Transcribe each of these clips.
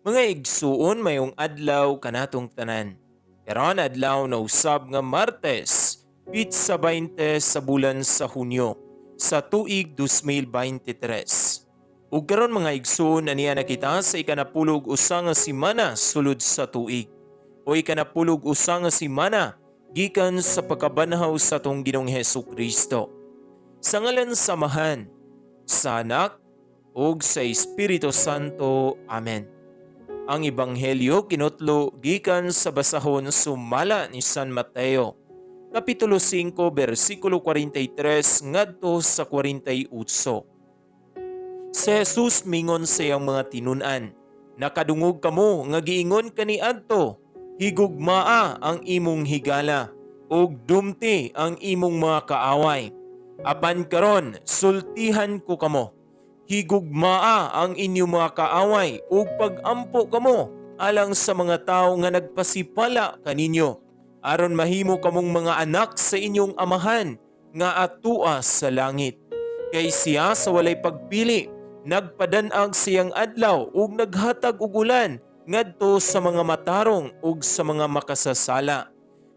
Mga igsuon mayong adlaw kanatong tanan. Karon adlaw na usab nga Martes, pitsa 20 sa bulan sa Hunyo sa tuig 2023. Ug karon mga igsuon aniya nakita sa ikanapulog usa nga semana sulod sa tuig o ikanapulog usa nga semana gikan sa pagkabanhaw sa atong Ginoong Hesukristo. Sa ngalan samahan sa Anak ug sa Espiritu Santo. Amen. Ang Ebanghelyo kinutlo gikan sa basahon sumala ni San Mateo, Kapitulo 5, versikulo 43 ngadto sa 48. Si Jesus mingon sa iyang mga tinun-an, "Nakadungog kamo nga giingon kaniadto, higugmaa ang imong higala, ug dumti ang imong mga kaaway. Apan karon sultihan ko kamo, higugmaa ang inyong mga kaaway ug pag-ampo kamo alang sa mga tawo nga nagpasipala kaninyo, aron mahimo kamong mga anak sa inyong amahan nga atua sa langit. Kay siya sa walay pagpili nagpadan-ag siyang adlaw ug naghatag og ulan ngadto sa mga matarong ug sa mga makasasala.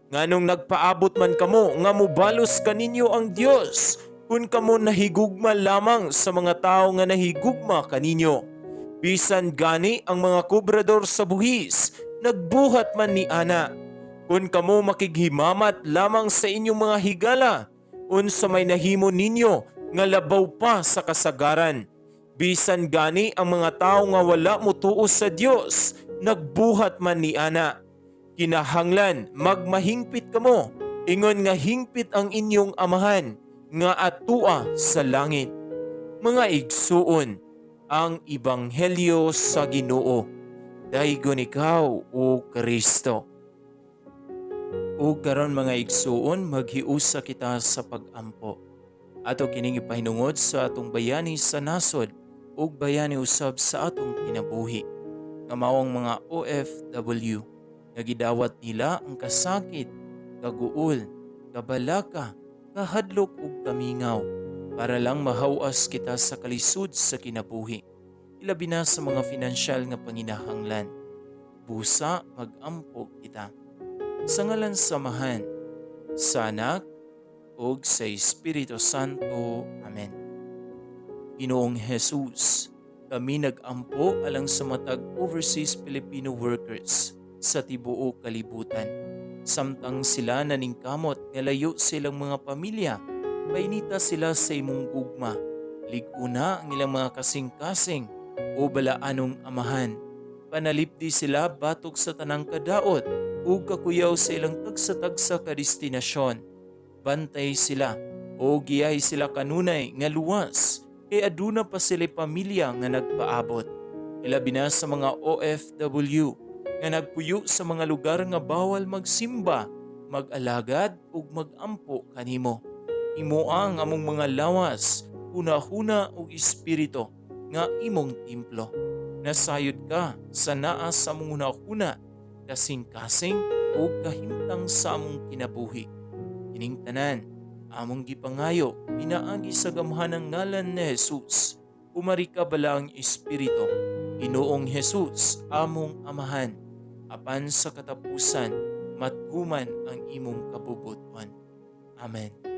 Nganong nagpaabot man kamo nga mubalos kaninyo ang Dios, kung kamo nahigugma lamang sa mga tao nga nahigugma kaninyo. Bisan gani ang mga kubrador sa buhis, nagbuhat man ni ana. Kung kamo makighimamat lamang sa inyong mga higala, unsa may nahimo ninyo nga labaw pa sa kasagaran. Bisan gani ang mga tao nga wala motuo sa Dios, nagbuhat man ni ana. Kinahanglan magmahingpit kamo, ingon nga hingpit ang inyong amahan nga atua sa langit." Mga igsuon, ang Ebanghelyo sa Ginoo. Daygon ikaw o Kristo. O karon mga igsuon, maghiusa kita sa pag-ampo. Ato kining ipahinungod sa atong bayani sa nasod ug bayani usab sa atong kinabuhi. Nga maong mga OFW, nga gidawat nila ang kasakit, kaguol, kabalaka, kahadlok ug kamingaw para lang mahawas kita sa kalisod sa kinabuhi. Ilabi na sa mga pinansyal nga panginahanglan. Busa mag-ampo kita. Sa ngalan samahan, sa Anak ug sa Espiritu Santo. Amen. Ginoong Jesus, kami nag-ampo alang sa matag overseas Filipino workers sa tibuok kalibutan. Samtang sila naningkamot nga layo silang mga pamilya, painita sila sa imong gugma. Liguna ang ilang mga kasing-kasing o balaanong amahan. Panalipdi sila batok sa tanang kadaot o kakuyaw sa ilang tagsa-tagsa ka destinasyon. Bantay sila o giyay sila kanunay nga luwas, kay aduna pa sila pamilya nga nagpaabot. Ilabi na sa mga OFW nga nagpuyo sa mga lugar nga bawal magsimba, mag-alagad ug mag-ampo kanimo. Imoang among mga lawas, hunahuna ug espiritu nga imong templo. Nasayod ka sa naa sa among hunahuna, kasing-kasing ug kahimtang sa among kinabuhi. Kining tanan among gipangayo pinaagi sa gamhanang ngalan ni Jesus. Umari ka bala ang espiritu, Ginoong Jesus, among amahan. Apan sa katapusan, matguman ang imong kabubuton. Amen.